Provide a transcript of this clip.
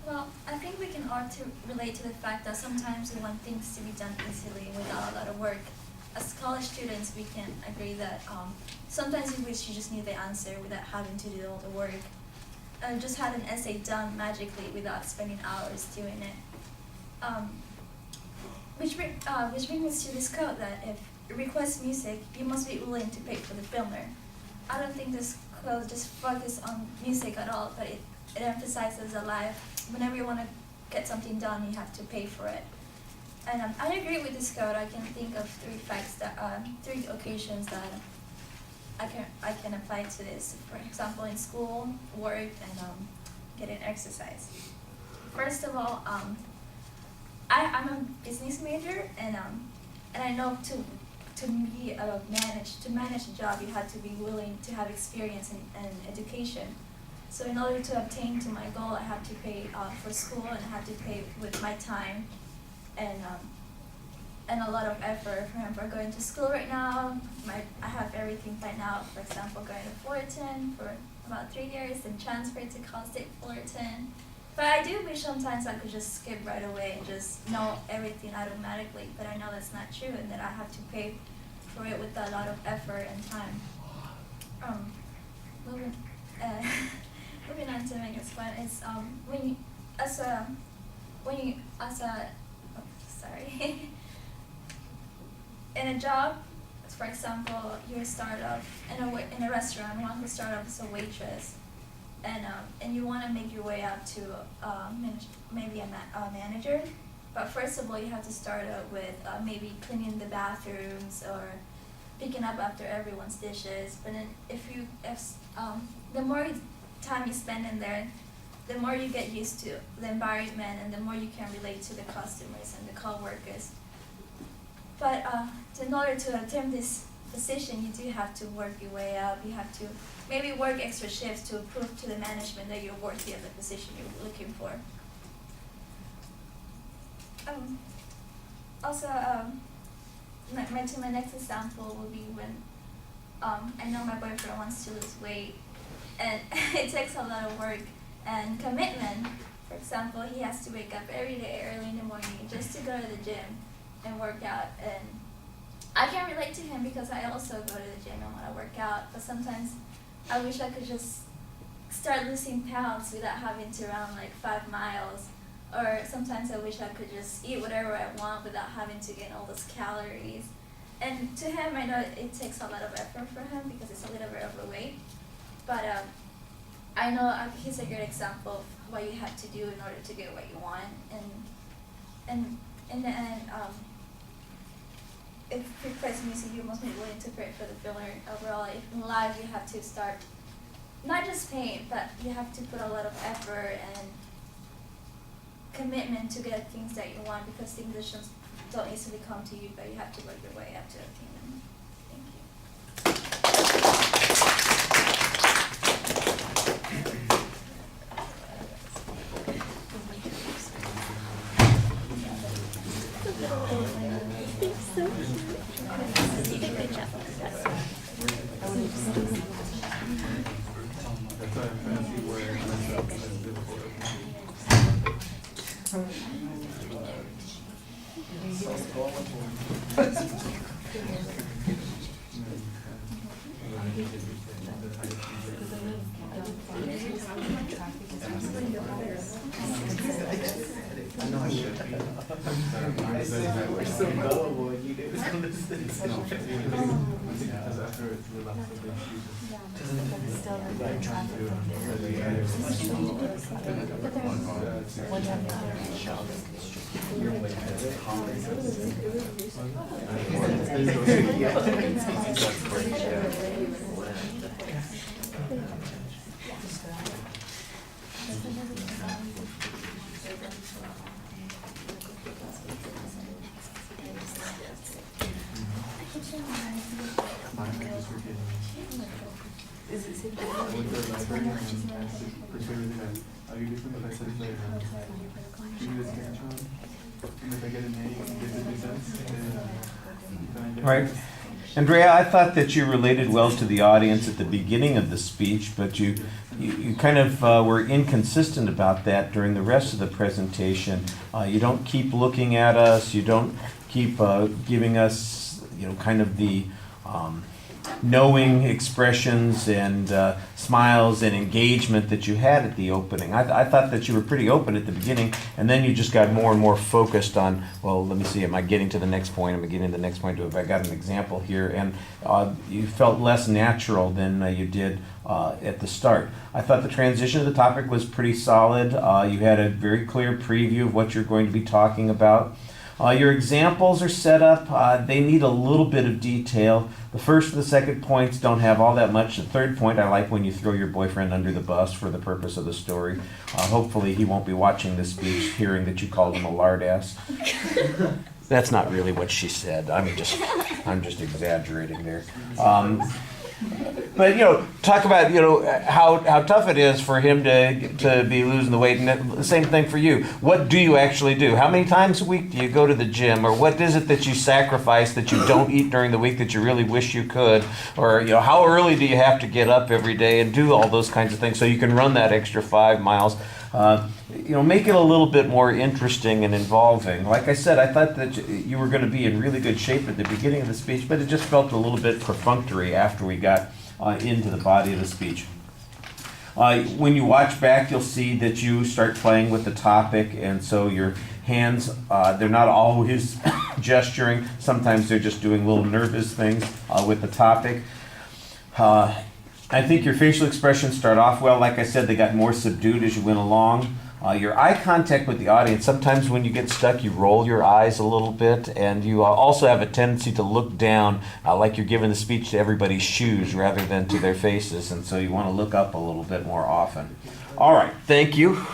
Well, I think we can all relate to the fact that sometimes we want things to be done easily without a lot of work. As college students, we can agree that sometimes you wish you just knew the answer without having to do all the work. Just had an essay done magically without spending hours doing it. Which brings us to this quote that if you request music, you must be willing to pay for the filmer. I don't think this quote just focuses on music at all, but it emphasizes a life. Whenever you want to get something done, you have to pay for it. And I agree with this quote. I can think of three occasions that I can apply to this. For example, in school, work, and getting exercise. First of all, I'm a business major, and I know to manage a job, you have to be willing to have experience and education. So in order to obtain to my goal, I have to pay for school, and I have to pay with my time and a lot of effort. For example, going to school right now, I have everything planned out. For example, going to Fullerton for about 3 years, and transfer to Cal State Fullerton. But I do wish sometimes I could just skip right away and just know everything automatically. But I know that's not true, and that I have to pay for it with a lot of effort and time. Moving on to make this fun, it's in a job, for example, you start off in a restaurant. You want to start off as a waitress, and you want to make your way up to maybe a manager. But first of all, you have to start out with maybe cleaning the bathrooms or picking up after everyone's dishes. But then the more time you spend in there, the more you get used to the environment, and the more you can relate to the customers and the co-workers. But in order to attain this position, you do have to work your way up. You have to maybe work extra shifts to prove to the management that you're worthy of the position you're looking for. My next example will be when I know my boyfriend wants to lose weight, and it takes a lot of work and commitment. For example, he has to wake up every day early in the morning just to go to the gym and work out. And I can relate to him because I also go to the gym and want to work out, but sometimes I wish I could just start losing pounds without having to run like 5 miles. Or sometimes I wish I could just eat whatever I want without having to gain all those calories. And to him, I know it takes a lot of effort for him because he's a little bit overweight. But I know he's a good example of what you have to do in order to get what you want. And in the end, if you request music, you must be willing to pay for the filler. Overall, if in life you have to start, not just paying, but you have to put a lot of effort and commitment to get things that you want, because things just don't easily come to you, but you have to work your way up to obtain them. Thank you. We're so gullible, you didn't listen. Is it safe? I went to the library and asked for everything. Are you different? But I said it's like, give me the screenshot. And if I get an A, give it the cents. And then I get Right. Andrea, I thought that you related well to the audience at the beginning of the speech, but you kind of were inconsistent about that during the rest of the presentation. You don't keep looking at us. You don't keep giving us, kind of the knowing expressions and smiles and engagement that you had at the opening. I thought that you were pretty open at the beginning, and then you just got more and more focused on, well, let me see, am I getting to the next point? Am I getting to the next point? Have I got an example here? And you felt less natural than you did at the start. I thought the transition to the topic was pretty solid. You had a very clear preview of what you're going to be talking about. Your examples are set up. They need a little bit of detail. The first and the second points don't have all that much. The third point, I like when you throw your boyfriend under the bus for the purpose of the story. Hopefully he won't be watching this speech hearing that you called him a lard ass. That's not really what she said. I'm just exaggerating there. But talk about how tough it is for him to be losing the weight, and the same thing for you. What do you actually do? How many times a week do you go to the gym, or what is it that you sacrifice that you don't eat during the week that you really wish you could, or how early do you have to get up every day and do all those kinds of things so you can run that extra 5 miles? Make it a little bit more interesting and involving. Like I said, I thought that you were going to be in really good shape at the beginning of the speech, but it just felt a little bit perfunctory after we got into the body of the speech. When you watch back, you'll see that you start playing with the topic, and so your hands, they're not always gesturing. Sometimes they're just doing little nervous things with the topic. I think your facial expressions start off well. Like I said, they got more subdued as you went along. Your eye contact with the audience, sometimes when you get stuck, you roll your eyes a little bit, and you also have a tendency to look down like you're giving the speech to everybody's shoes rather than to their faces, and so you want to look up a little bit more often. All right, thank you.